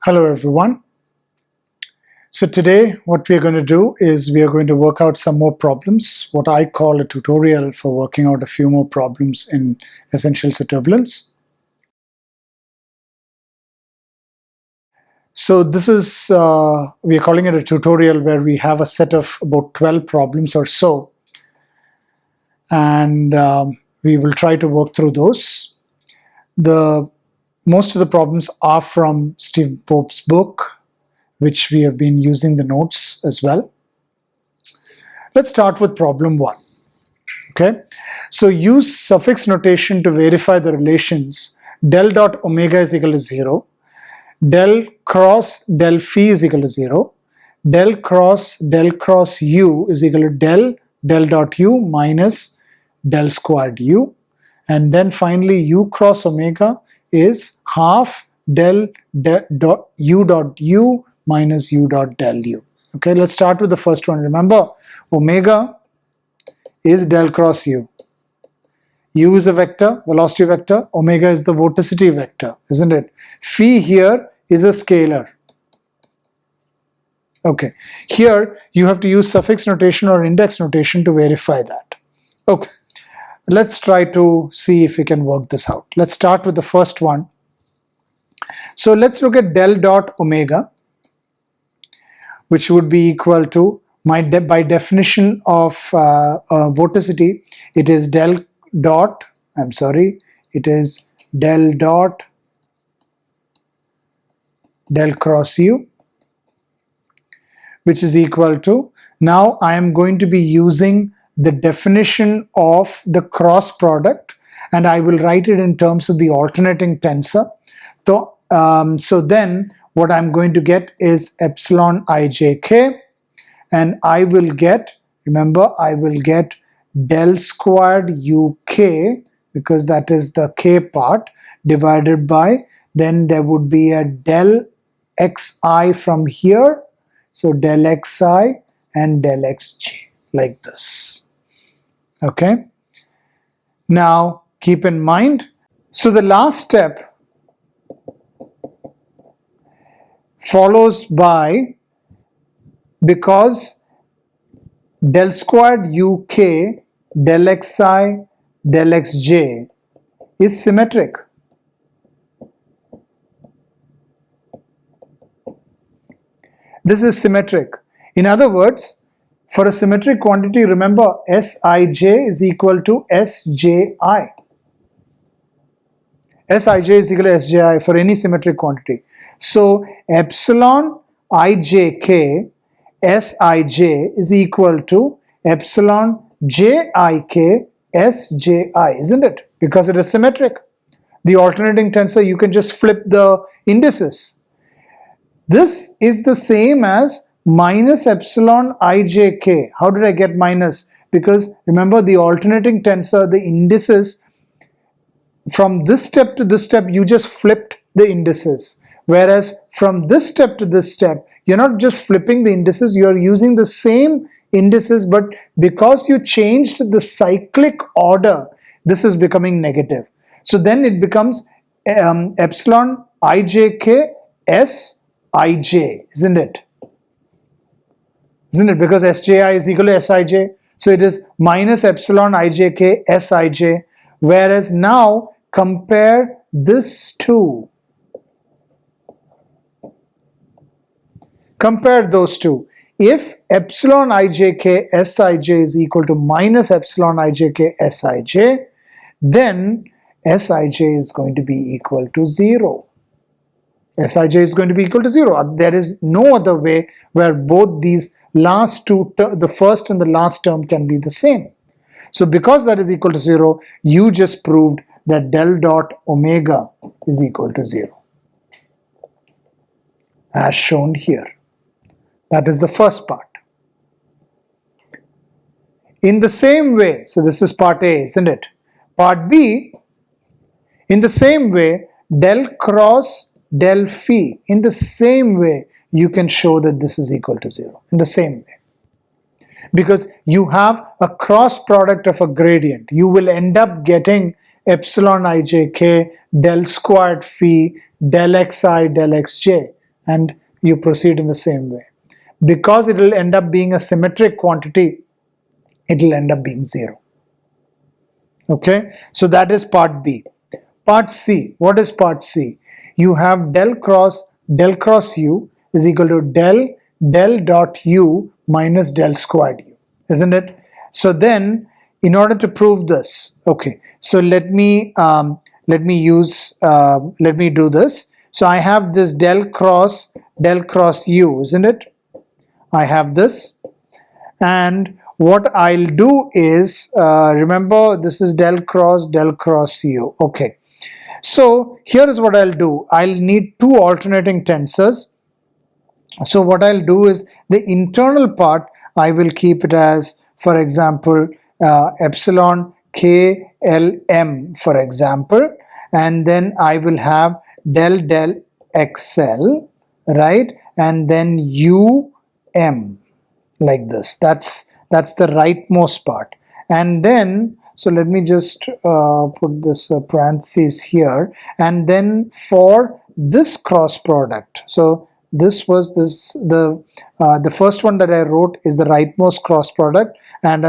Hello everyone. So today what we are going to do is we are going to work out some more problems, what I call a tutorial for working out a few more problems in Essentials of Turbulence. So this is, we are calling it a tutorial where we have a set of about 12 problems or so, and we will try to work through those. Most of the problems are from Steve Pope's book, which we have been using the notes as well. Let's start with problem 1. Okay, so use suffix notation to verify the relations del dot omega is equal to 0, del cross del phi is equal to 0, del cross u is equal to del dot u minus del squared u, and then finally u cross omega is half del dot u minus u dot del u. Okay, let's start with the first one. Remember, omega is del cross u. U is a vector, velocity vector. Omega is the vorticity vector, isn't it? Phi here is a scalar. Okay, here you have to use suffix notation or index notation to verify that. Okay, let's try to see if we can work this out. Let's start with the first one. So let's look at del dot omega, which would be equal to, by definition of vorticity, it is del dot del cross u, which is equal to, now I am going to be using the definition of the cross product, and I will write it in terms of the alternating tensor. So then what I'm going to get is epsilon ijk, and I will get, remember, I will get del squared uk, because that is the k part, divided by, then there would be a del xi from here, so del xi and del xj, like this. Okay, now keep in mind, so the last step follows by, because del squared uk del xi del xj is symmetric. This is symmetric. In other words, for a symmetric quantity, remember Sij is equal to Sji. Sij is equal to Sji for any symmetric quantity. So epsilon ijk Sij is equal to epsilon jik Sji, isn't it? Because it is symmetric. The alternating tensor, you can just flip the indices. This is the same as minus epsilon ijk. How did I get minus? Because remember, the alternating tensor, the indices, from this step to this step, you just flipped the indices. Whereas from this step to this step, you're not just flipping the indices, you're using the same indices, but because you changed the cyclic order, this is becoming negative. So then it becomes epsilon ijk Sij, isn't it? Isn't it? Because Sji is equal to Sij. So it is minus epsilon ijk Sij. Whereas now compare this to, compare those two. If epsilon ijk Sij is equal to minus epsilon ijk Sij, then Sij is going to be equal to 0. Sij is going to be equal to 0. There is no other way where both these last two, the first and the last term, can be the same. So because that is equal to 0, you just proved that del dot omega is equal to 0, as shown here. That is the first part. In the same way, so this is part A, isn't it? Part B, in the same way, del cross del phi, in the same way, you can show that this is equal to 0, in the same way. Because you have a cross product of a gradient, you will end up getting epsilon ijk del squared phi del xi del xj, and you proceed in the same way. Because it will end up being a symmetric quantity, it will end up being 0. Okay, so that is part B. Part C, what is part C? You have del cross u is equal to del dot u minus del squared u, isn't it? So then, in order to prove this, okay, so let me do this. So I have this del cross u, isn't it? I have this, and what I'll do is, remember this is del cross u. Okay, so here is what I'll do. I'll need two alternating tensors. So what I'll do is the internal part, I will keep it as, for example, epsilon k l m, for example, and then I will have del xl, right, and then u m, like this. That's the rightmost part. And then, so let me just put this parentheses here, and then for this cross product, so this was the first one that I wrote is the rightmost cross product, and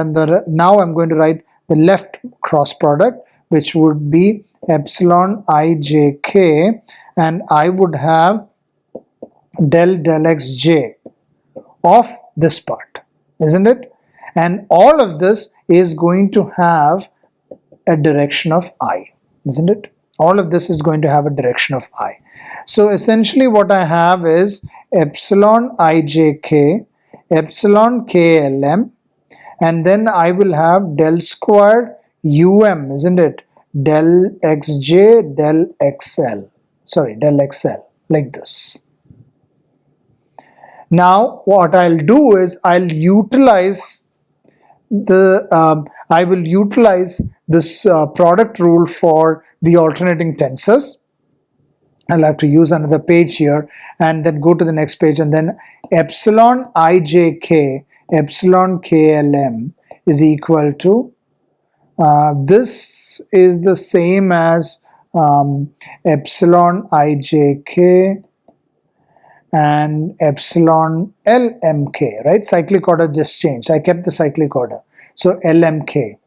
now I'm going to write the left cross product, which would be epsilon ijk, and I would have del xj of this part, isn't it? And all of this is going to have a direction of I, isn't it? All of this is going to have a direction of I. So essentially what I have is epsilon ijk, epsilon klm, and then I will have del squared um, isn't it? Del xj, del xl, like this. Now what I'll do is I'll utilize this product rule for the alternating tensors. I'll have to use another page here and then go to the next page, and then epsilon ijk, epsilon klm is equal to, this is the same as epsilon ijk and epsilon lmk, right? Cyclic order just changed. I kept the cyclic order. So lmk,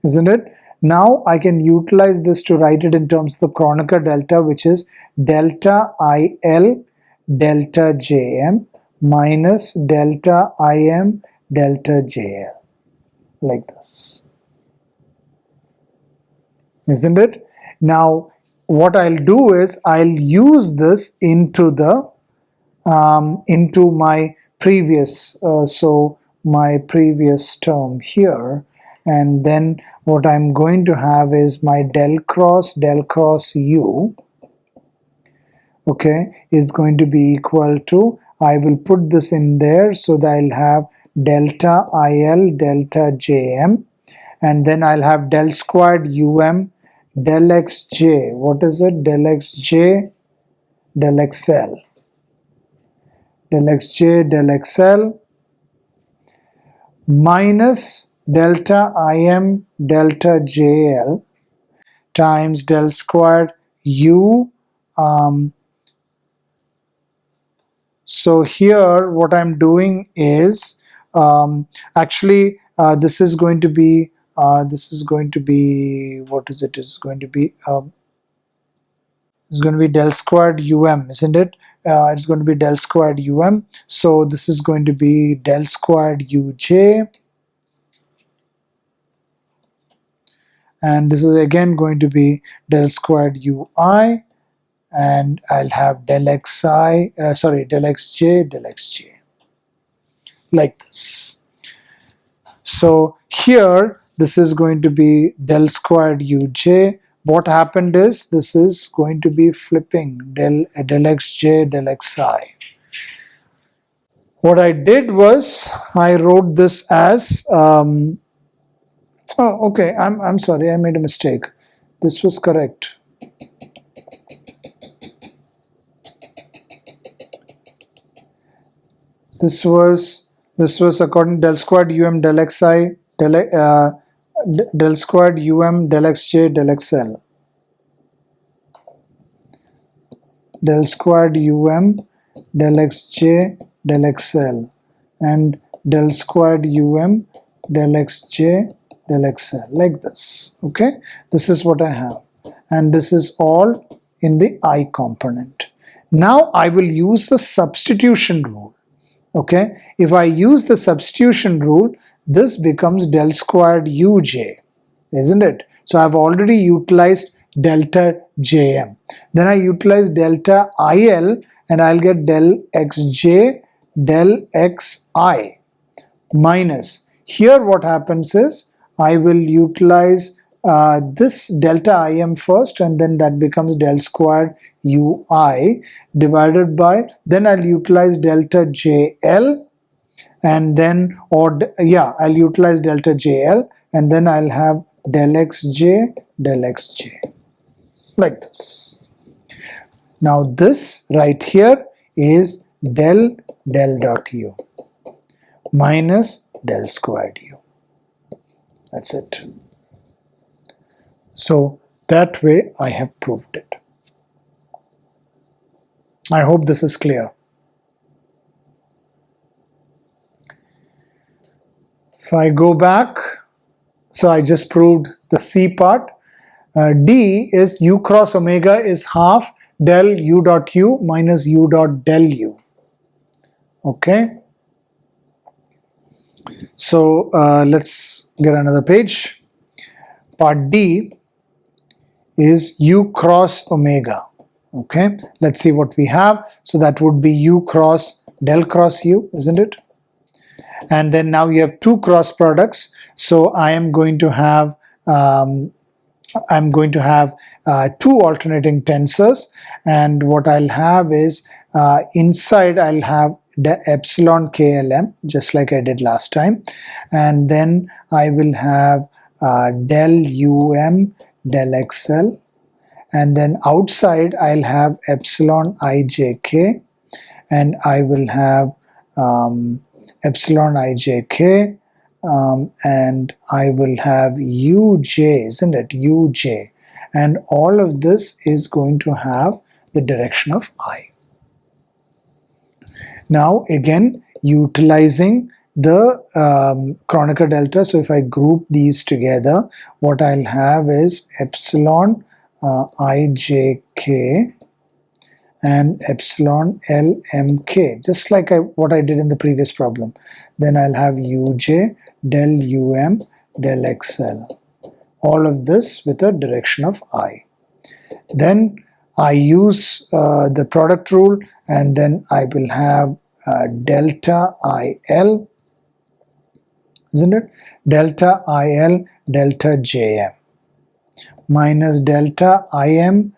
isn't it? Now I can utilize this to write it in terms of the Kronecker delta, which is delta il delta jm minus delta im delta jl, like this, isn't it? Now what I'll do is I'll use this into the into my previous my previous term here, and then what I'm going to have is my del cross u, okay, is going to be equal to, I will put this in there so that I'll have delta il delta jm, and then I'll have del squared um del xj, what is it, del xj del xl, del xj del xl minus delta im delta jl times del squared u. So here what I'm doing is actually this is going to be what is it? It's going to be del squared um, isn't it? It's going to be del squared um. So this is going to be del squared uj, and this is again going to be del squared ui, and I'll have del xi, del xj, like this. So here this is going to be del squared uj. What happened is this is going to be flipping del xj del xi. What I did was I wrote this as oh okay, I'm sorry, I made a mistake. This was correct. This was according to del squared um del xi del squared um del xj del xl. del squared um del xj del xl, and del squared del xj del xl, like this. Okay, this is what I have, and this is all in the I component. Now I will use the substitution rule. Okay, if I use the substitution rule, this becomes del squared uj, isn't it? So I've already utilized delta jm. Then I utilize delta il, and I'll get del xj del xi minus. Here what happens is I will utilize this delta im first, and then that becomes del squared ui divided by, then I'll utilize delta jl, and then I'll utilize delta jl, and then I'll have del xj del xj, like this. Now this right here is del dot u minus del squared u. That's it. So that way I have proved it. I hope this is clear. If I go back, so I just proved the C part. D is u cross omega is half del u dot u minus u dot del u. Okay. So let's get another page. Part D is u cross omega. Okay, let's see what we have. So that would be u cross del cross u, isn't it? And then now you have two cross products. So I am going to have two alternating tensors, and what I'll have is inside I'll have the epsilon klm, just like I did last time, and then I will have del del xl, and then outside I'll have epsilon ijk, and I will have epsilon ijk, and I will have uj, isn't it, uj, and all of this is going to have the direction of I. Now again, utilizing the Kronecker delta, so if I group these together, what I'll have is epsilon ijk and epsilon lmk, just like what I did in the previous problem. Then I'll have uj del del xl, all of this with a direction of I. Then I use the product rule, and then I will have delta il, isn't it, delta il delta jm minus delta im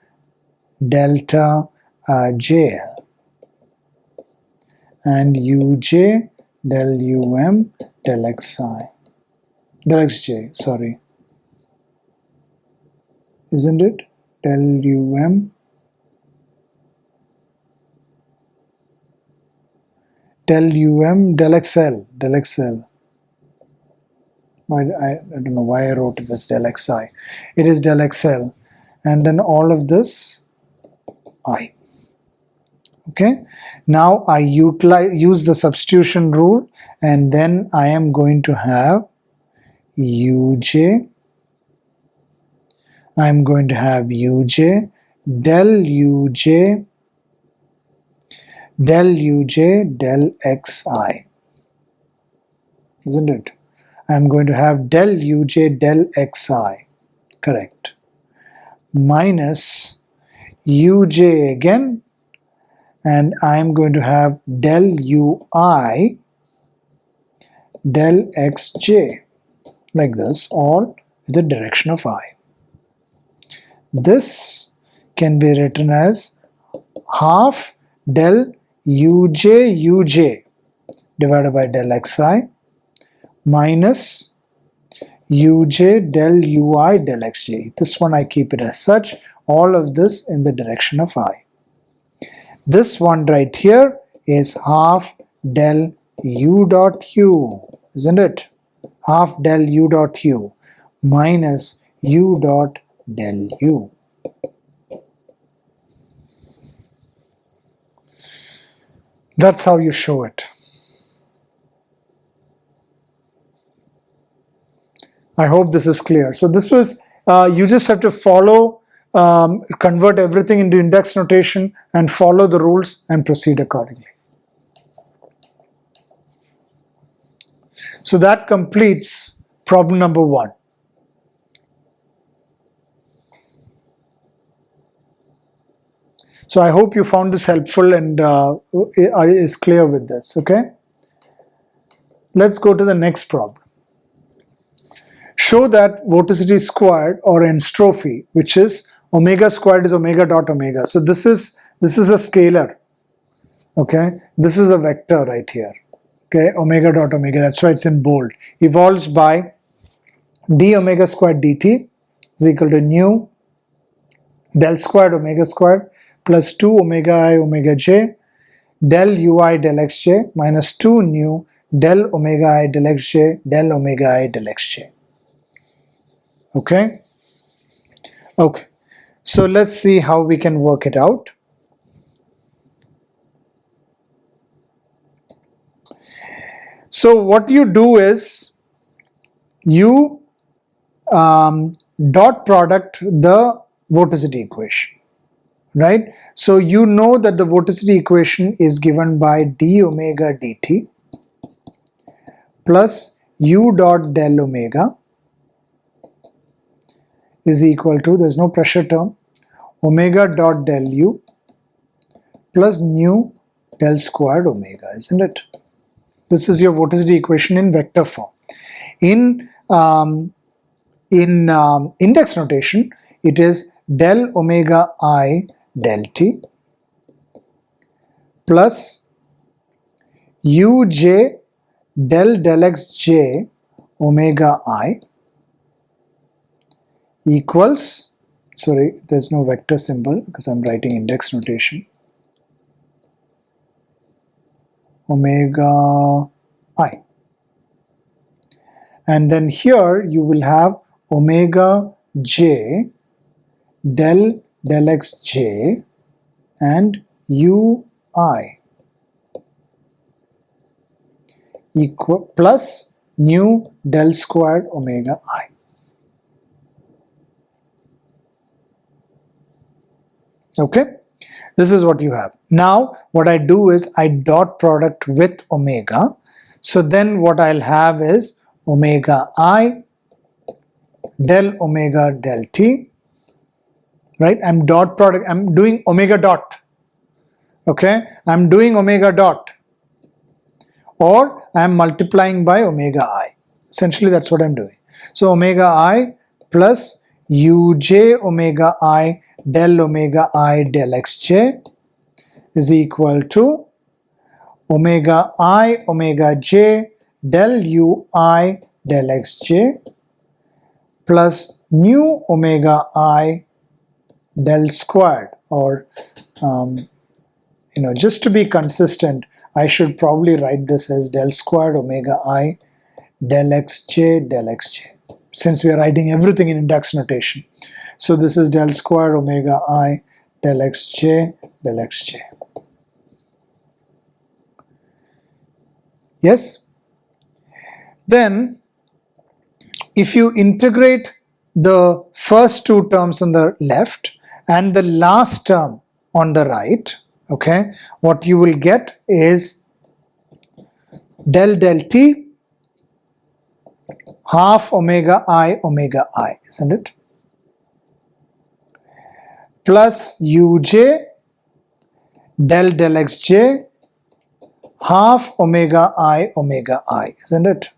delta jl, and uj del del xi, del xj, sorry, isn't it, del del xl. I don't know why I wrote it as del xi. It is del xl, and then all of this I. Okay, now I use the substitution rule, and then I am going to have uj, I am going to have uj del xi, isn't it? I am going to have del uj del xi, correct, minus uj again, and I am going to have del ui del xj, like this, all with the direction of I. This can be written as half del uj divided by del xi minus uj del ui del xj. This one I keep it as such, all of this in the direction of I. This one right here is half del u dot u, isn't it? Half del u dot u minus u dot del u. That's how you show it. I hope this is clear. So this was, you just have to follow, convert everything into index notation and follow the rules and proceed accordingly. So that completes problem number 1. So I hope you found this helpful and is clear with this, okay? Let's go to the next problem. Show that vorticity squared or entropy, which is omega squared is omega dot omega. So this is a scalar, okay? This is a vector right here, okay? Omega dot omega, that's why it's in bold. Evolves by d omega squared dt is equal to nu del squared omega squared plus 2 omega I omega j del ui del xj minus 2 nu del omega I del xj del omega I del xj. Okay? Okay. So let's see how we can work it out. So what you do is you dot product the vorticity equation, right? So you know that the vorticity equation is given by d omega dt plus u dot del omega is equal to, there's no pressure term, omega dot del u plus nu del squared omega, isn't it? This is your vorticity equation in vector form. In index notation, it is del omega I del t plus uj del xj omega I equals, sorry, there's no vector symbol because I'm writing index notation, omega I. And then here you will have omega j del xj and ui equal plus nu del squared omega I. Okay, this is what you have. Now what I do is I dot product with omega. So then what I'll have is omega I del omega del t, right? I'm dot product, I'm doing omega dot, okay? I'm doing omega dot, or I'm multiplying by omega I. Essentially that's what I'm doing. So omega I plus uj omega I del omega I del xj is equal to omega I omega j del ui del xj plus nu omega I del squared, or just to be consistent, I should probably write this as del squared omega I del xj, since we are writing everything in index notation. So this is del squared omega I del xj del xj. Yes? Then if you integrate the first two terms on the left and the last term on the right, okay, what you will get is del t half omega I, isn't it? Plus uj del xj half omega I, isn't it?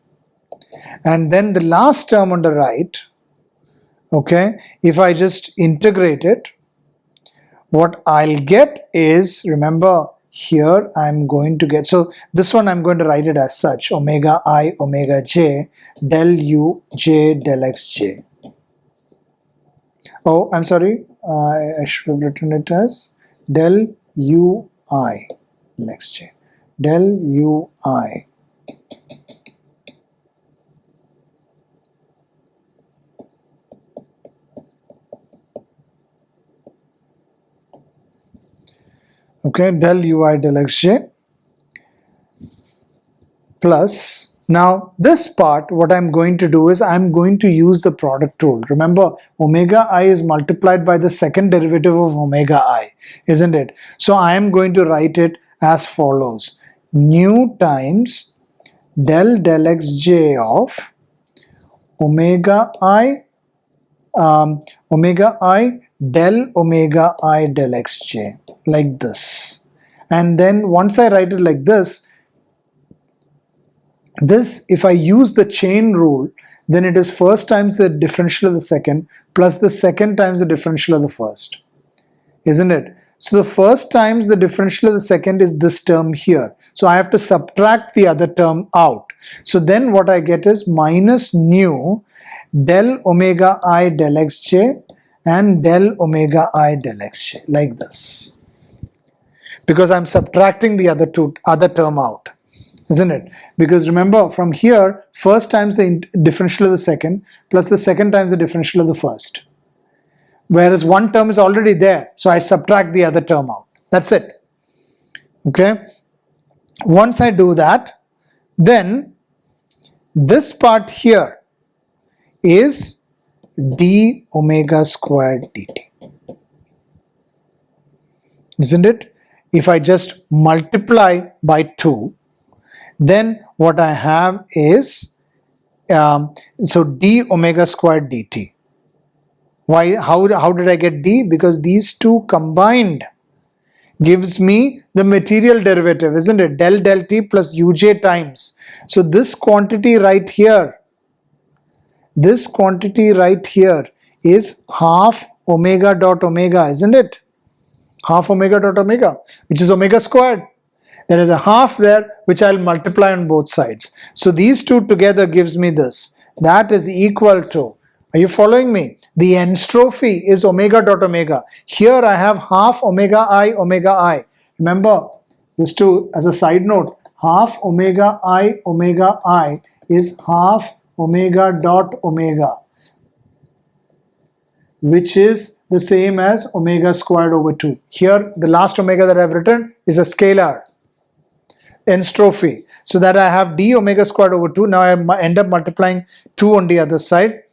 And then the last term on the right, okay, if I just integrate it, what I'll get is, remember here I'm going to get, so this one I'm going to write it as such, omega I omega j del u j del xj. Oh, I'm sorry, I should have written it as del ui del xj, del ui. Okay, del ui del xj plus, now this part, what I'm going to do is I'm going to use the product rule. Remember, omega I is multiplied by the second derivative of omega I, isn't it? So I am going to write it as follows. Nu times del xj of omega I del omega I del xj, like this. And then once I write it like this, if I use the chain rule, then it is first times the differential of the second plus the second times the differential of the first, isn't it? So the first times the differential of the second is this term here. So I have to subtract the other term out. So then what I get is minus nu del omega I del xj and del omega I del xj, like this. Because I'm subtracting the other term out, isn't it? Because remember, from here, first times the differential of the second plus the second times the differential of the first. Whereas one term is already there, so I subtract the other term out. That's it. Okay? Once I do that, then this part here is d omega squared dt. Isn't it? If I just multiply by 2, then what I have is, so d omega squared dt. Why? How did I get d? Because these two combined gives me the material derivative, isn't it? Del t plus uj times. So this quantity right here, is half omega dot omega, isn't it? Half omega dot omega, which is omega squared. There is a half there which I'll multiply on both sides. So these two together gives me this. That is equal to, are you following me? The entropy is omega dot omega. Here I have half omega I. Remember, just to, as a side note, half omega I is half omega dot omega, which is the same as omega squared over 2. Here, the last omega that I've written is a scalar, entropy. So that I have d omega squared over 2. Now I end up multiplying 2 on the other side.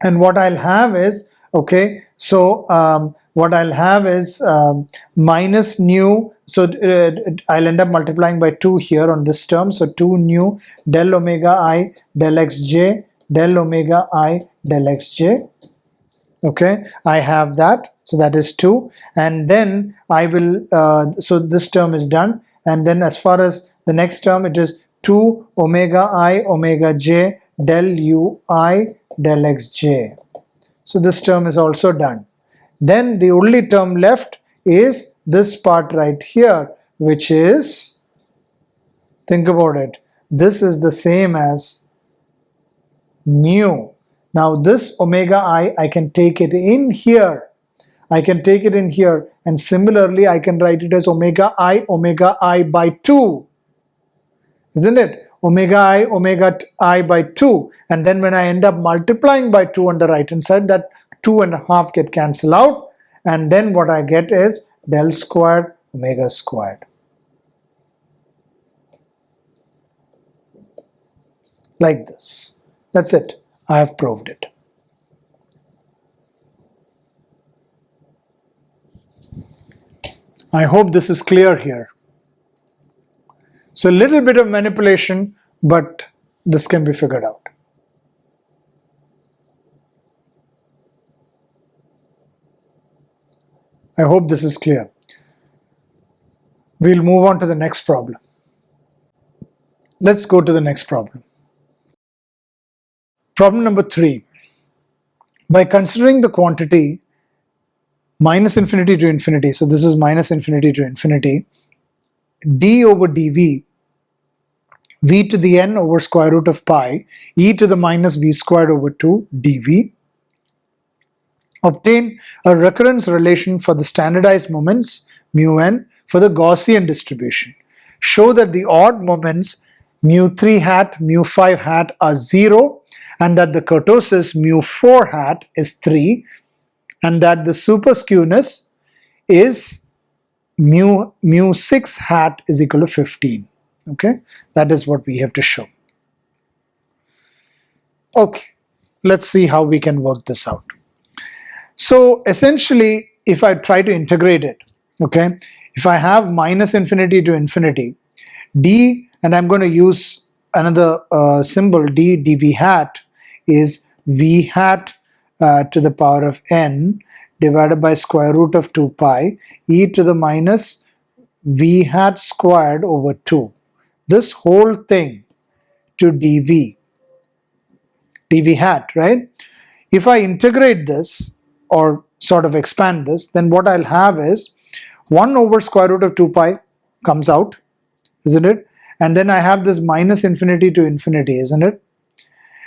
And what I'll have is, okay, so what I'll have is minus nu. So I'll end up multiplying by 2 here on this term. So 2 nu del omega I del xj del omega I del xj. Okay, I have that. So that is 2. And then I will, so this term is done. And then as far as the next term, it is 2 omega I omega j del ui del xj. So this term is also done. Then the only term left is this part right here, which is, think about it, this is the same as mu. Now this omega I can take it in here. And similarly I can write it as omega I by 2. Isn't it? Omega I by 2. And then when I end up multiplying by 2 on the right hand side, that 2.5 get cancelled out. And then what I get is del squared omega squared. Like this. That's it. I have proved it. I hope this is clear here. So a little bit of manipulation, but this can be figured out. I hope this is clear. We'll move on to the next problem. Let's go to the next problem. Problem number 3. By considering the quantity minus infinity to infinity, so this is minus infinity to infinity, d over dv, v to the n over square root of pi, e to the minus v squared over 2 dv, obtain a recurrence relation for the standardized moments mu n for the Gaussian distribution. Show that the odd moments mu 3 hat, mu 5 hat are 0, and that the kurtosis mu 4 hat is 3, and that the superskewness is mu 6 hat is equal to 15. Okay, that is what we have to show. Okay, let's see how we can work this out. So essentially, if I try to integrate it, okay, if I have minus infinity to infinity, d, and I'm going to use another symbol, dv hat is v hat to the power of n divided by square root of 2 pi e to the minus v hat squared over 2. This whole thing to dv hat, right? If I integrate this or sort of expand this, then what I'll have is 1 over square root of 2 pi comes out, isn't it? And then I have this minus infinity to infinity, isn't it?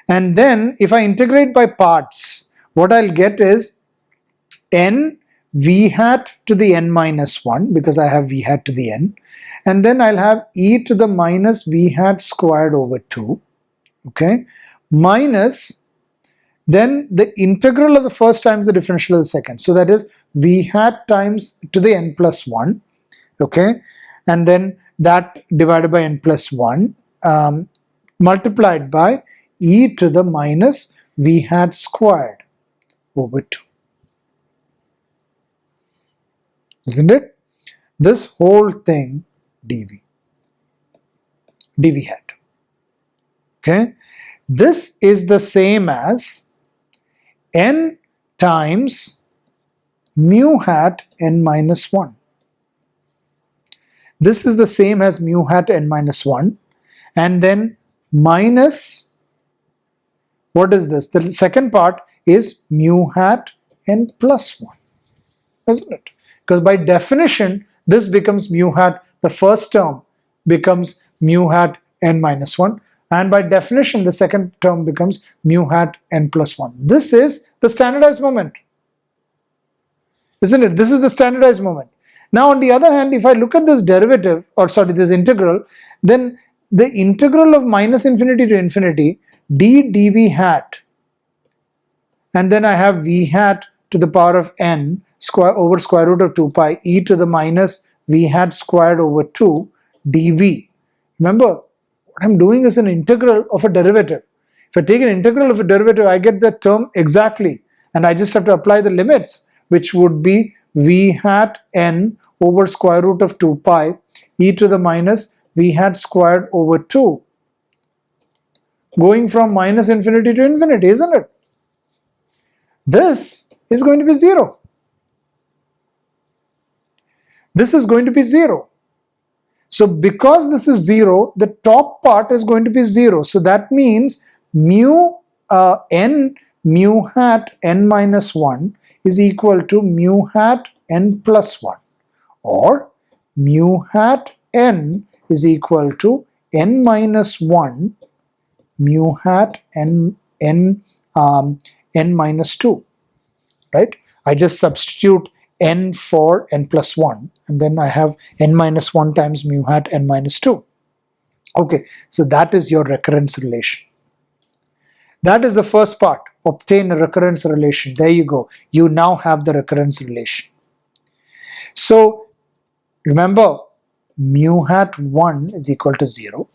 And then if I integrate by parts, what I'll get is n v hat to the n minus 1, because I have v hat to the n. And then I'll have e to the minus v hat squared over 2, okay, minus then the integral of the first times the differential of the second. So that is v hat times to the n plus 1, okay, and then that divided by n plus 1 multiplied by e to the minus v hat squared over 2. Isn't it? This whole thing dv hat. Okay, this is the same as n times mu hat n minus 1. This is the same as mu hat n minus 1, and then minus, what is this? The second part is mu hat n plus 1, isn't it? Because by definition, this becomes mu hat, the first term becomes mu hat n minus 1, and by definition, the second term becomes mu hat n plus 1. This is the standardized moment, isn't it? This is the standardized moment. Now, on the other hand, if I look at this derivative, or sorry, this integral, then the integral of minus infinity to infinity, d dv hat, and then I have v hat to the power of n square over square root of 2 pi e to the minus v hat squared over 2 dv. Remember, what I'm doing is an integral of a derivative. If I take an integral of a derivative, I get the term exactly, and I just have to apply the limits, which would be v hat n over square root of 2 pi e to the minus v hat squared over 2, going from minus infinity to infinity, isn't it? This is going to be 0. This is going to be 0. So because this is 0, the top part is going to be 0. So that means mu hat n minus 1 is equal to mu hat n plus 1, or mu hat n is equal to n minus 1 mu hat n minus 2, right? I just substitute n for n plus 1, and then I have n minus 1 times mu hat n minus 2. Okay, so that is your recurrence relation. That is the first part. Obtain a recurrence relation. There you go. You now have the recurrence relation. So remember, mu hat 1 is equal to 0,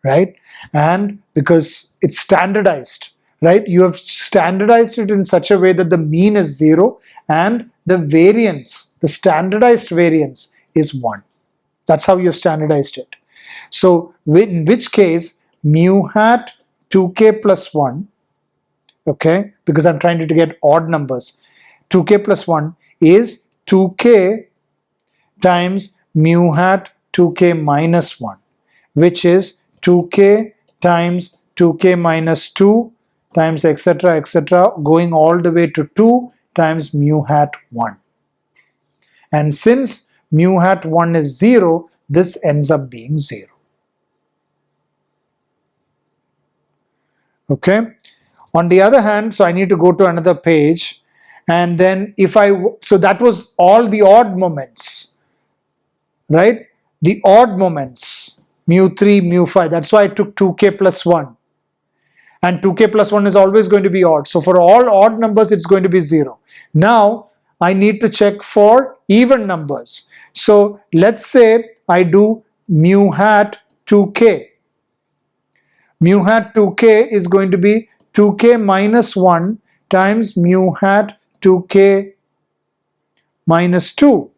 right? And because it's standardized, right? You have standardized it in such a way that the mean is 0 and the variance, the standardized variance is 1. That's how you have standardized it. So in which case, mu hat 2k plus 1, okay, because I'm trying to get odd numbers, 2k plus 1 is 2k times mu hat 2k minus 1, which is 2k times 2k minus 2 times etc going all the way to 2 times mu hat 1. And since mu hat 1 is 0, this ends up being 0. Okay. On the other hand, so I need to go to another page, and then so that was all the odd moments, right? The odd moments, mu 3, mu 5, that's why I took 2k plus 1. And 2k plus 1 is always going to be odd. So for all odd numbers, it's going to be 0. Now, I need to check for even numbers. So let's say I do mu hat 2k. Mu hat 2k is going to be 2k minus 1 times mu hat 2k minus 2.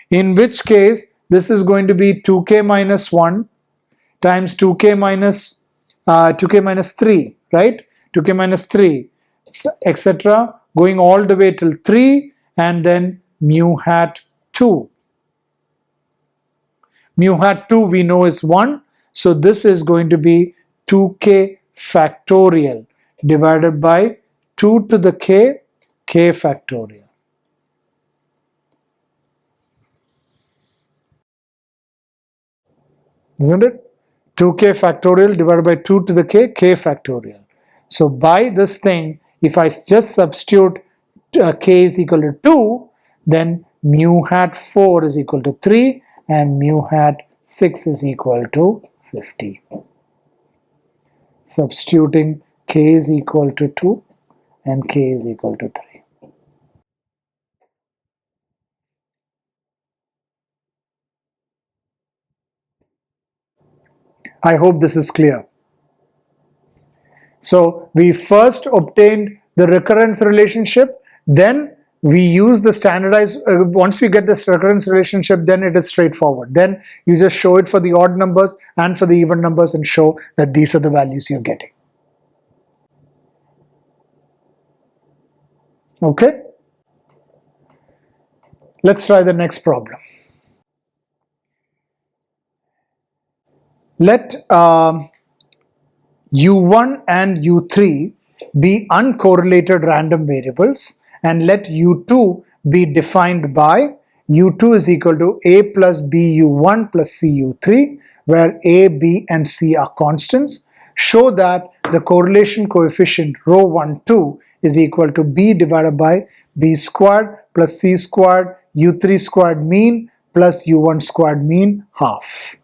In which case, this is going to be 2k minus 1 times 2k minus 3, right? 2k minus 3, etc. going all the way till 3, and then mu hat 2. Mu hat 2 we know is 1, so this is going to be 2k factorial divided by 2 to the k factorial. Isn't it? 2k factorial divided by 2 to the k factorial. So by this thing, if I just substitute k is equal to 2, then mu hat 4 is equal to 3 and mu hat 6 is equal to 50. Substituting k is equal to 2 and k is equal to 3. I hope this is clear. So we first obtained the recurrence relationship, then we use the standardized, once we get this recurrence relationship, then it is straightforward. Then you just show it for the odd numbers and for the even numbers and show that these are the values you're getting. Okay? Let's try the next problem. Let u1 and u3 be uncorrelated random variables, and let u2 be defined by u2 is equal to a plus b u1 plus c u3, where a, b and c are constants. Show that the correlation coefficient rho 1 2 is equal to b divided by b squared plus c squared u3 squared mean plus u1 squared mean half,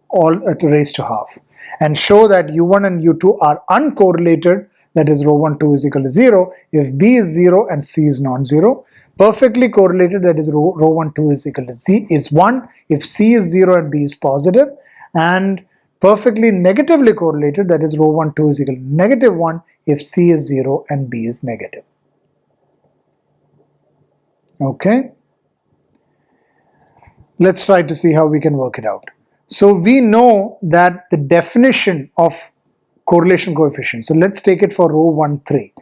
all raised to half, and show that u1 and u2 are uncorrelated, that is rho 1 2 is equal to 0 if b is 0 and c is non-zero. Perfectly correlated, that is rho 1 2 is equal to c is 1 if c is 0 and b is positive, and perfectly negatively correlated, that is rho 1 2 is equal to negative 1 if c is 0 and b is negative. Okay, let's try to see how we can work it out. So we know that the definition of correlation coefficient, so let's take it for rho 1 3.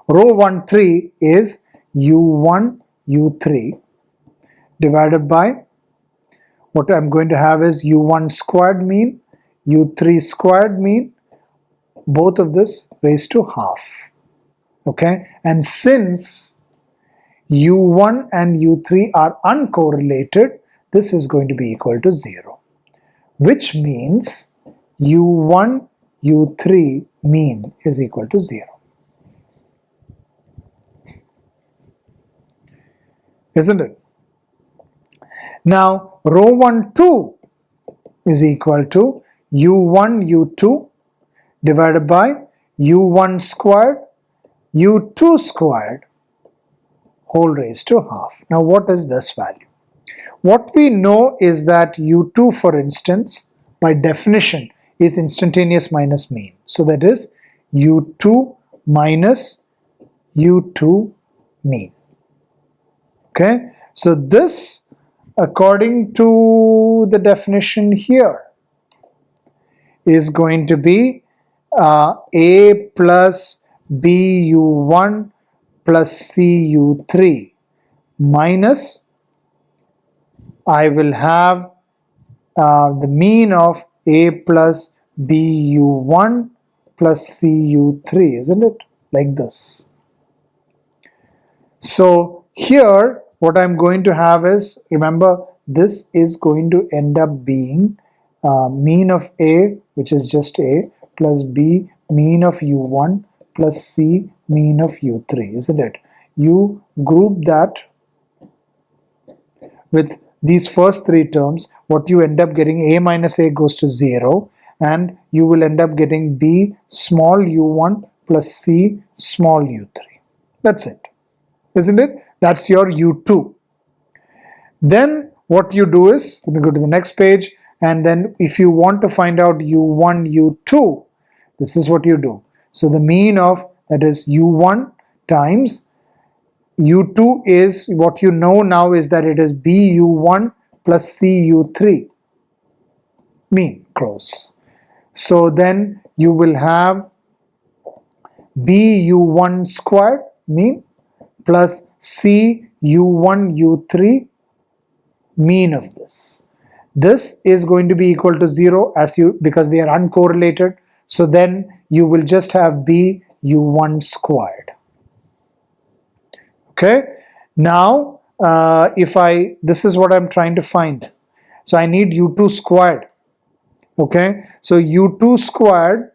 Rho 1 3 is u1 u3 divided by, what I'm going to have is u1 squared mean, u3 squared mean, both of this raised to half. Okay, and since u1 and u3 are uncorrelated, this is going to be equal to 0, which means u1 u3 mean is equal to 0. Isn't it? Now rho 1 2 is equal to u1 u2 divided by u1 squared u2 squared whole raised to half. Now what is this value? What we know is that u2, for instance, by definition is instantaneous minus mean. So that is u2 minus u2 mean. Okay, so this, according to the definition here, is going to be a plus b u1 plus c u3 minus, I will have the mean of a plus b u1 plus c u3, isn't it? Like this. So here what I'm going to have is, remember, this is going to end up being mean of a, which is just a, plus b mean of u1 plus c mean of u3, isn't it? You group that with these first three terms, what you end up getting, a minus a goes to 0, and you will end up getting b small u1 plus c small u3. That's it, isn't it? That's your u2. Then what you do is, let me go to the next page, and then if you want to find out u1, u2, this is what you do. So the mean of, that is u1 times u2 is, what you know now is that it is bu1 plus cu3, mean, close. So then you will have bu1 squared, mean, plus cu1 u3, mean of this. This is going to be equal to 0 because they are uncorrelated. So then you will just have bu1 squared. Okay. Now, this is what I'm trying to find. So I need u2 squared. Okay. So u2 squared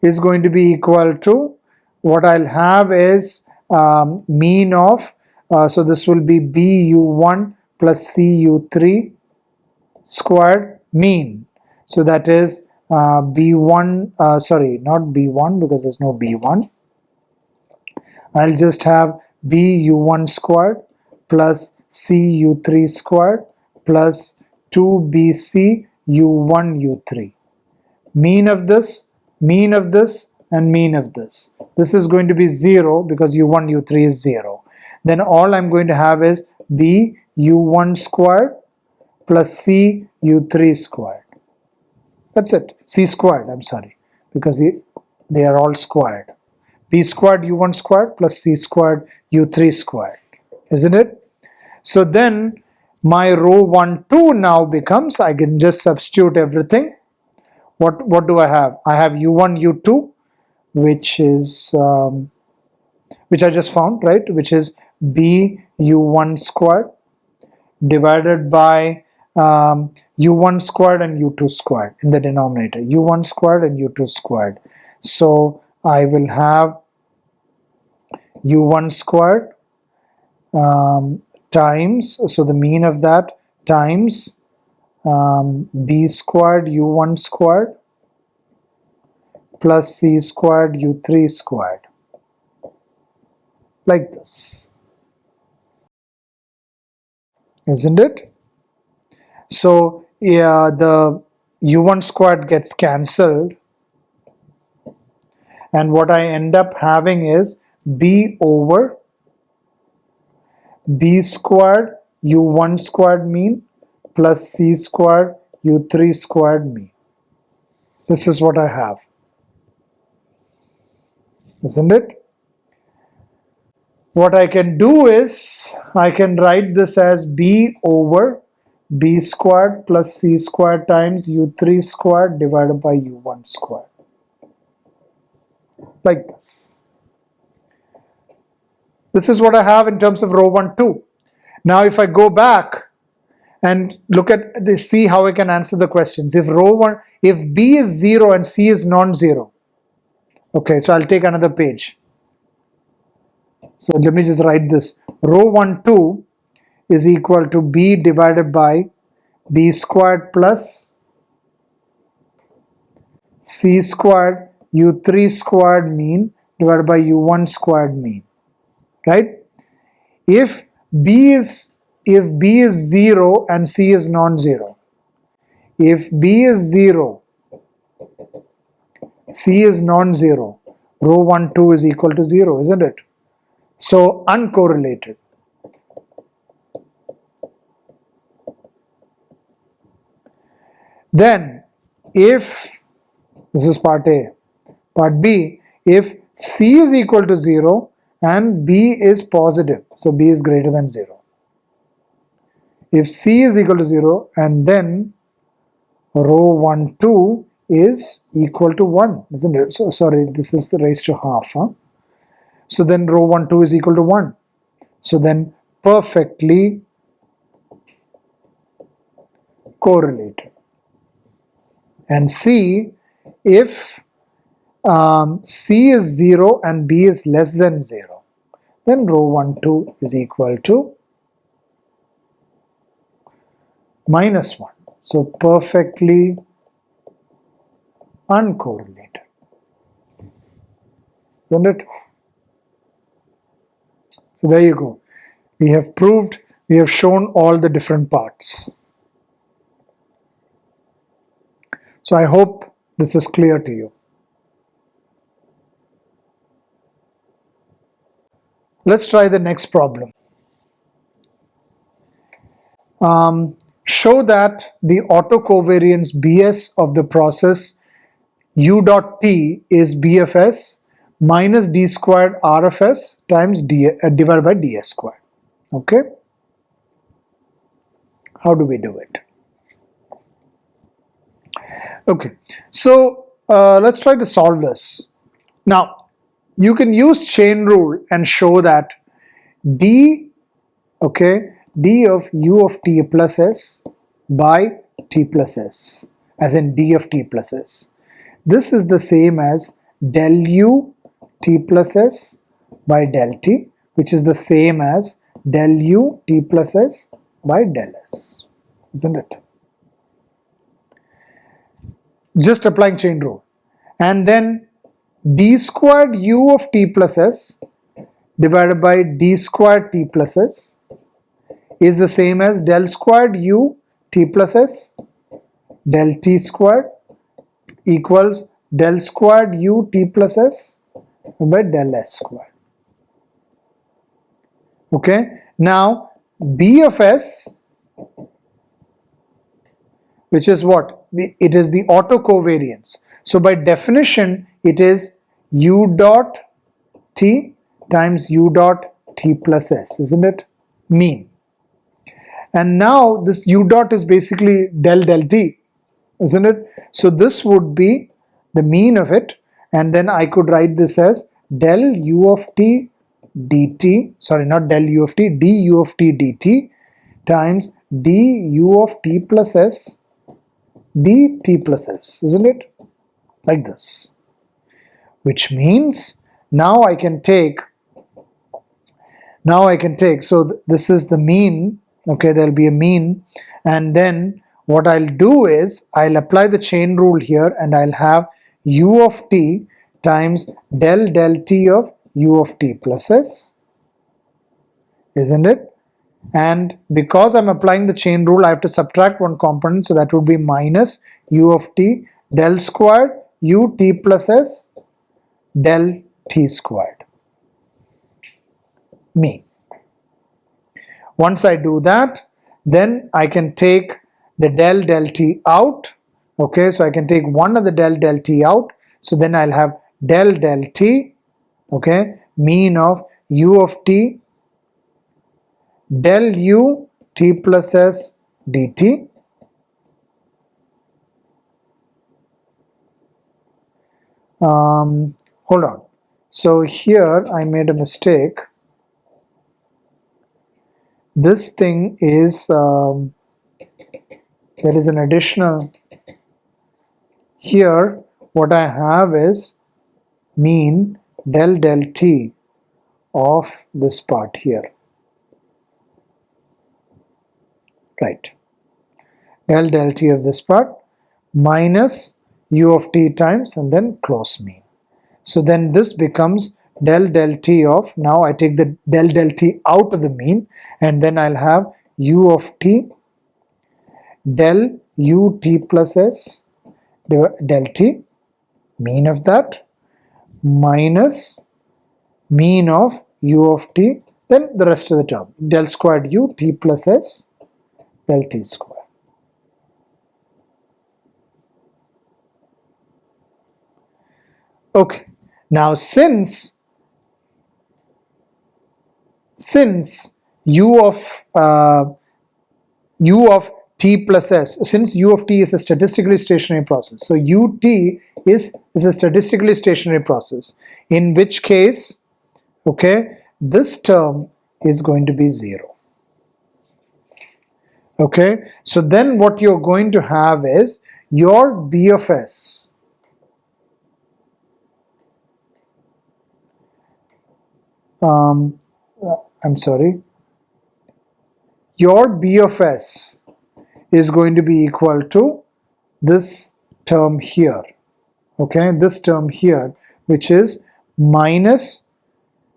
is going to be equal to, what I'll have is mean of, so this will be bu1 plus cu3 squared, mean. So that is b1, sorry, not b1 because there's no b1. I'll just have bu1 squared plus cu3 squared plus 2bc u1 u3. Mean of this, mean of this, and mean of this. This is going to be 0 because u1 u3 is 0. Then all I'm going to have is b u1 squared plus c u3 squared. That's it. C squared, I'm sorry, because they are all squared. B squared u1 squared plus c squared u3 squared, isn't it? So then my row 1, 2 now becomes, I can just substitute everything. What do I have? I have u1, u2, which is, which I just found, right? Which is b u1 squared divided by u1 squared and u2 squared in the denominator. u1 squared and u2 squared. So I will have u1 squared times, so the mean of that, times b squared u1 squared plus c squared u3 squared, like this, isn't it? So yeah, the u1 squared gets cancelled, and what I end up having is b over b squared u1 squared mean plus c squared u3 squared mean. This is what I have, isn't it? What I can do is, I can write this as b over b squared plus c squared times u3 squared divided by u1 squared, like this. This is what I have in terms of row 1, 2. Now if I go back and look at this, see how I can answer the questions. If row 1, if b is 0 and c is non-zero, okay, so I'll take another page. So let me just write this. Row 1, 2 is equal to b divided by b squared plus c squared u3 squared mean divided by u1 squared mean, right? If b is 0 and c is non-zero, if b is 0, c is non-zero, row 1, 2 is equal to 0, isn't it? So uncorrelated. Then if, this is part A, part B, if c is equal to 0 and b is positive, so b is greater than 0. If c is equal to 0 and then row 1, 2 is equal to 1, isn't it? So sorry, this is raised to half. So then row 1, 2 is equal to 1. So then perfectly correlated. And C, if C is 0 and B is less than 0, then row 1, 2 is equal to minus 1. So perfectly uncorrelated, isn't it? So there you go. We have proved we have shown all the different parts. So I hope this is clear to you. Let's try the next problem. Show that the autocovariance Bs of the process U dot T is BFS minus D squared RFS times divided by ds squared. Okay? How do we do it? Okay, so let's try to solve this. Now, you can use chain rule and show that d of u of t plus s by t plus s, as in d of t plus s. This is the same as del u t plus s by del t, which is the same as del u t plus s by del s, isn't it? Just applying chain rule. And then d squared u of t plus s divided by d squared t plus s is the same as del squared u t plus s del t squared equals del squared u t plus s by del s squared. Okay, now B of s, which is what? It is the autocovariance. So by definition, it is u dot t times u dot t plus s, isn't it? Mean. And now this u dot is basically del t, isn't it? So this would be the mean of it, and then I could write this as del u of t dt, sorry, not del u of t, du of t dt times du of t plus s dt plus s, isn't it? Like this. Which means now I can take, so this is the mean, okay, there'll be a mean, and then what I'll do is I'll apply the chain rule here, and I'll have u of t times del t of u of t plus s, isn't it? And because I'm applying the chain rule, I have to subtract one component, so that would be minus u of t del squared u t plus s del t squared, mean. Once I do that, then I can take the del t out. Okay, so I can take one of the del t out. So then I'll have del t, okay, mean of u of t del u t plus s dt hold on. So here I made a mistake. This thing is there is an additional here. What I have is mean del t of this part here, right? Del t of this part minus u of t times and then close mean. So then this becomes del t of, now I take the del t out of the mean, and then I'll have u of t del u t plus s del t, mean of that, minus mean of u of t, then the rest of the term, del squared u t plus s del t squared. Okay, now since u of t plus s, since u of t is a statistically stationary process, so ut is a statistically stationary process, in which case, okay, this term is going to be 0. Okay, so then what you're going to have is your B of s I'm sorry, your B of s is going to be equal to this term here, okay, this term here, which is minus,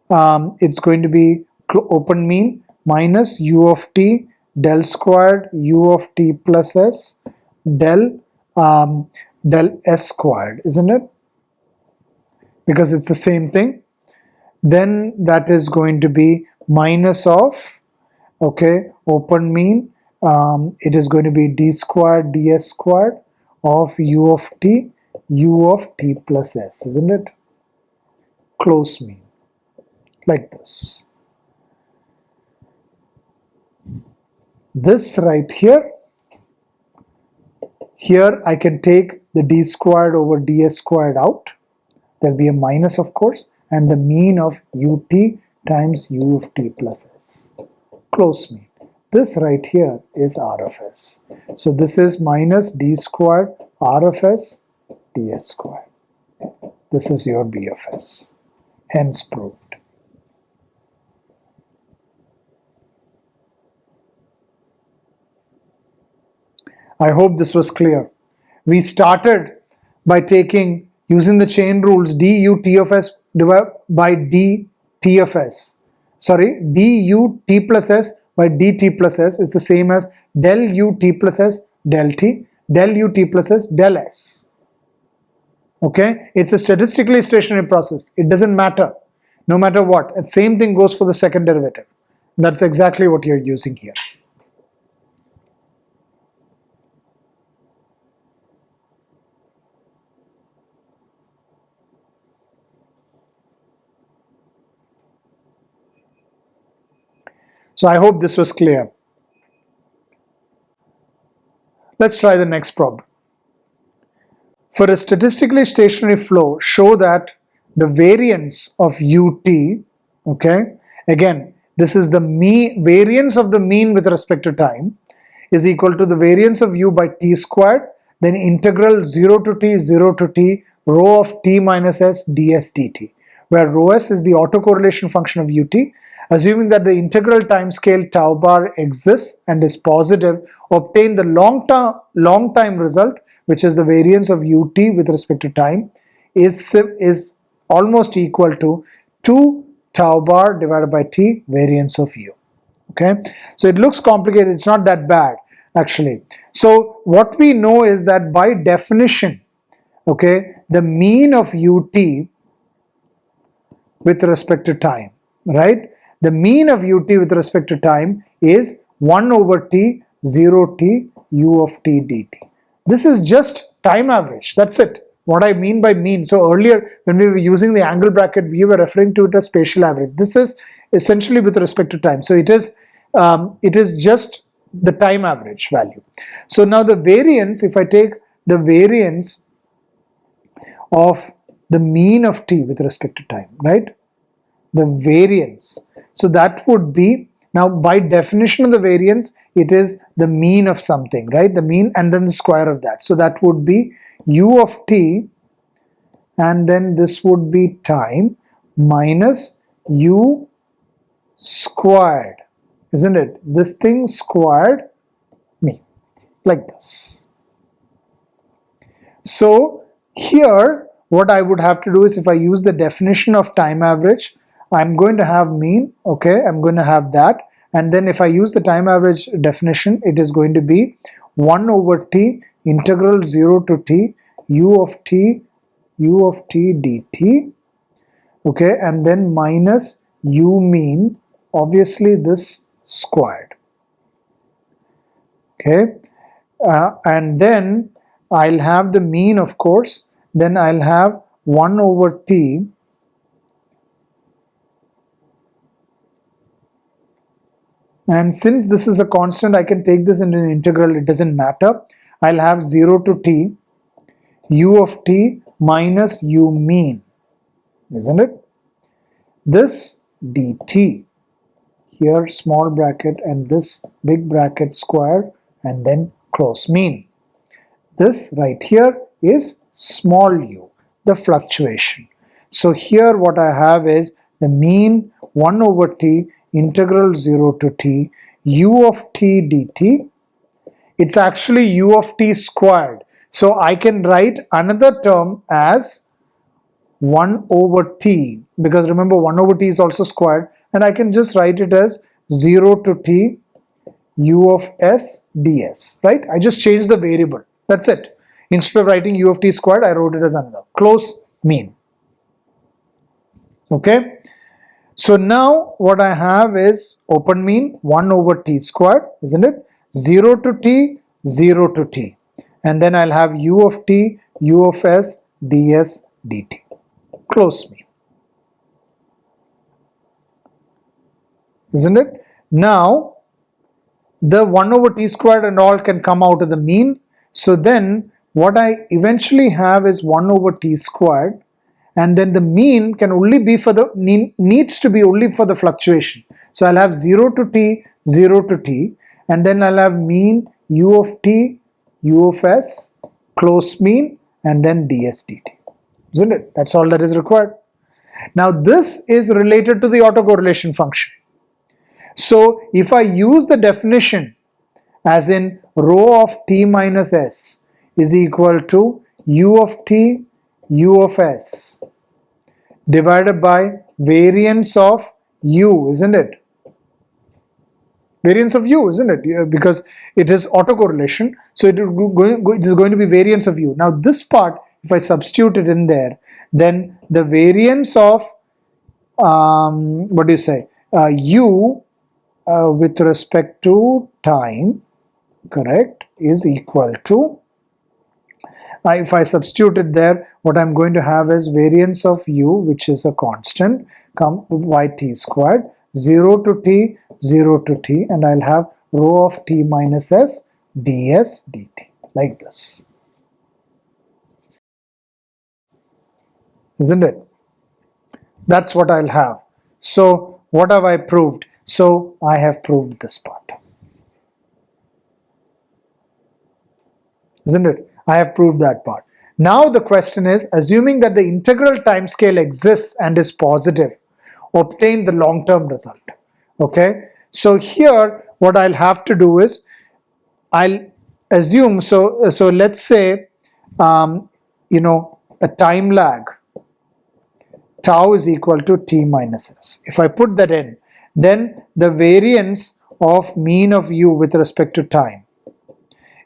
it's going to be open mean minus u of t del squared u of t plus s del del s squared, isn't it? Because it's the same thing. Then that is going to be minus of, okay, open mean, it is going to be d squared ds squared of u of t plus s, isn't it? Close mean, like this. This right here, here I can take the d squared over ds squared out. There'll be a minus, of course, and the mean of ut times u of t plus s. Close mean. This right here is r of s. So this is minus d squared r of s ds squared. This is your b of s. Hence proved. I hope this was clear. We started by using the chain rules du t of s divided by d t of s. Sorry, du t plus s by dt plus s is the same as del u t plus s del t, del u t plus s del s. Okay, it's a statistically stationary process. It doesn't matter, no matter what. And same thing goes for the second derivative. That's exactly what you're using here. So I hope this was clear. Let's try the next problem. For a statistically stationary flow, show that the variance of ut, okay, again, this is the variance of the mean with respect to time, is equal to the variance of u by t squared, then integral 0 to t rho of t minus s ds dt, where rho s is the autocorrelation function of ut. Assuming that the integral timescale tau bar exists and is positive, obtain the long time result, which is the variance of ut with respect to time, is almost equal to 2 tau bar divided by t variance of u. Okay, so it looks complicated. It's not that bad actually. So what we know is that by definition, okay, the mean of ut with respect to time, right? The mean of ut with respect to time is 1 over t 0 t u of t dt. This is just time average. That's it. What I mean by mean. So earlier when we were using the angle bracket, we were referring to it as spatial average. This is essentially with respect to time. So it is just the time average value. So now the variance, if I take the variance of the mean of t with respect to time, right? The variance. So that would be, now by definition of the variance, it is the mean of something, right? The mean and then the square of that. So that would be u of t, and then this would be time minus u squared, isn't it? This thing squared mean, like this. So here what I would have to do is, if I use the definition of time average, I'm going to have mean, okay, I'm going to have that, and then if I use the time average definition, it is going to be 1 over t integral 0 to t u of t dt, okay, and then minus u mean, obviously this squared, okay, and then I'll have the mean, of course, then I'll have 1 over t and since this is a constant, I can take this in an integral, it doesn't matter. I'll have 0 to t u of t minus u mean, isn't it? This dt, here small bracket and this big bracket square and then close mean. This right here is small u, the fluctuation. So here what I have is the mean 1 over t integral 0 to t u of t dt. It's actually u of t squared. So I can write another term as 1 over t, because remember 1 over t is also squared, and I can just write it as 0 to t u of s ds, right? I just changed the variable. That's it. Instead of writing u of t squared, I wrote it as another. Close mean. Okay. So now what I have is open mean 1 over t squared, isn't it? 0 to t, 0 to t. And then I'll have u of t, u of s, ds, dt. Close mean. Isn't it? Now, the 1 over t squared and all can come out of the mean. So then what I eventually have is 1 over t squared, and then the mean can only be for the, needs to be only for the fluctuation. So I'll have 0 to t, 0 to t, and then I'll have mean u of t, u of s, close mean, and then ds dt. Isn't it? That's all that is required. Now this is related to the autocorrelation function. So if I use the definition as in rho of t minus s is equal to u of t, u of s divided by variance of u, isn't it? Variance of u, isn't it? Yeah, because it is autocorrelation, so it is going to be variance of u. Now this part, if I substitute it in there, then the variance of what do you say, u with respect to time, correct, is equal to, if I substitute it there, what I'm going to have is variance of u, which is a constant, come by t squared, 0 to t, 0 to t, and I'll have rho of t minus s ds dt, like this. Isn't it? That's what I'll have. So what have I proved? So I have proved this part. Isn't it? I have proved that part. Now the question is, assuming that the integral timescale exists and is positive, obtain the long-term result. Okay. So here what I'll have to do is, I'll assume, so let's say, a time lag tau is equal to t minus s. If I put that in, then the variance of mean of u with respect to time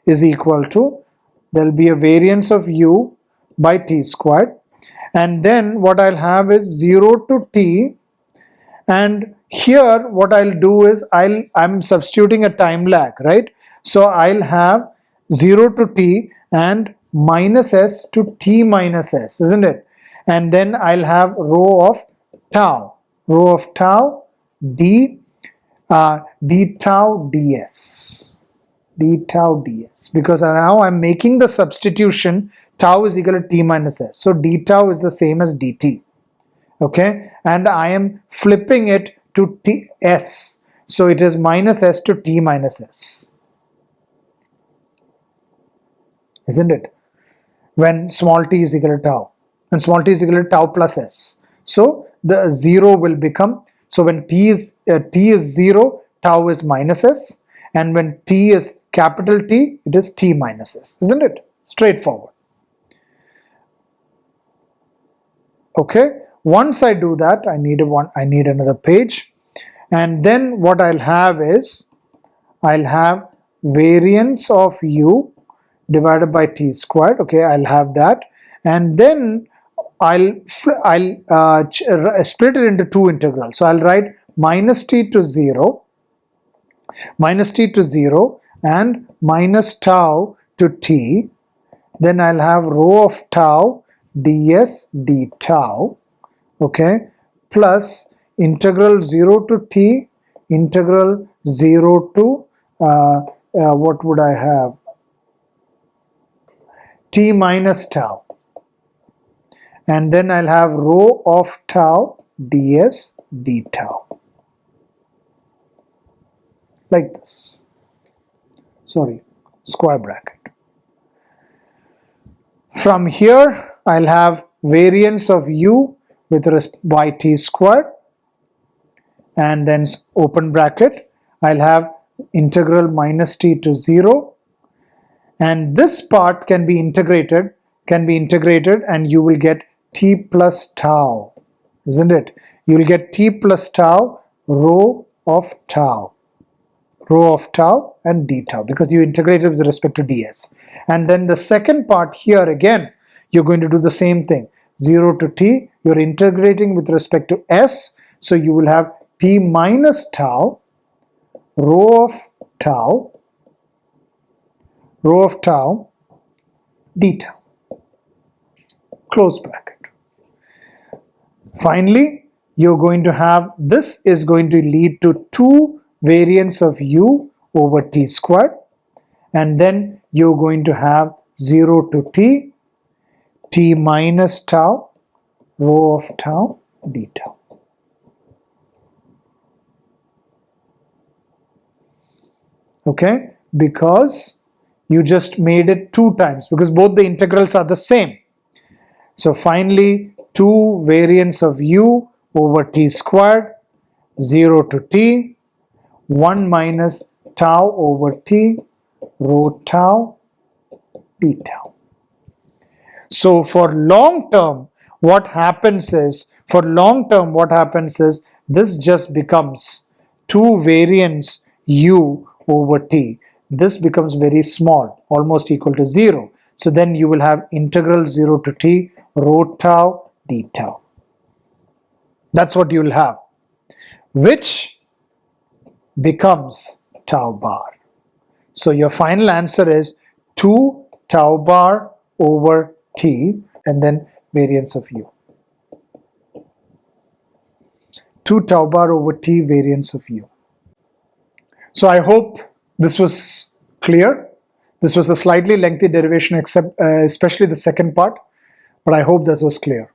is equal to, there will be a variance of u by t squared, and then what I'll have is 0 to t, and here what I'll do is I'm substituting a time lag, right? So I'll have 0 to t and minus s to t minus s, isn't it? And then I'll have rho of tau d tau ds, because now I'm making the substitution, tau is equal to t minus s, so d tau is the same as dt. Okay, and I am flipping it to s, so it is minus s to t minus s, isn't it? When small t is equal to tau, and small t is equal to tau plus s, so the 0 will become, so when t is 0, tau is minus s, and when t is capital T, it is t minus s, isn't it? Straightforward. Okay, once I do that, I need another page, and then what I'll have is, I'll have variance of u divided by t squared. Okay, I'll have that, and then I'll split it into two integrals. So I'll write minus t to 0 and minus tau to t. Then I'll have rho of tau ds d tau, okay, plus integral 0 to t, integral 0 to what would I have, t minus tau, and then I'll have rho of tau ds d tau, like this, sorry, square bracket. From here I'll have variance of u with respect by t squared, and then open bracket, I'll have integral minus t to 0, and this part can be integrated, and you will get t plus tau, isn't it? You will get t plus tau rho of tau, rho of tau and d tau, because you integrated with respect to ds. And then the second part here again, you're going to do the same thing. 0 to t, you're integrating with respect to s, so you will have t minus tau, rho of tau, d tau, close bracket. Finally, you're going to have, this is going to lead to 2 variants of u over t squared, and then you're going to have 0 to t, t minus tau, rho of tau, d tau. Okay, because you just made it 2 times, because both the integrals are the same. So finally, 2 variants of u over t squared, 0 to t, 1 minus tau over t, rho tau, d tau. So for long term, what happens is, this just becomes 2 variants u over t. This becomes very small, almost equal to 0. So then you will have integral 0 to t, rho tau, d tau. That's what you will have, which becomes tau bar. So your final answer is 2 tau bar over t, and then variance of u. 2 tau bar over t variance of u. So I hope this was clear. This was a slightly lengthy derivation, except especially the second part, but I hope this was clear.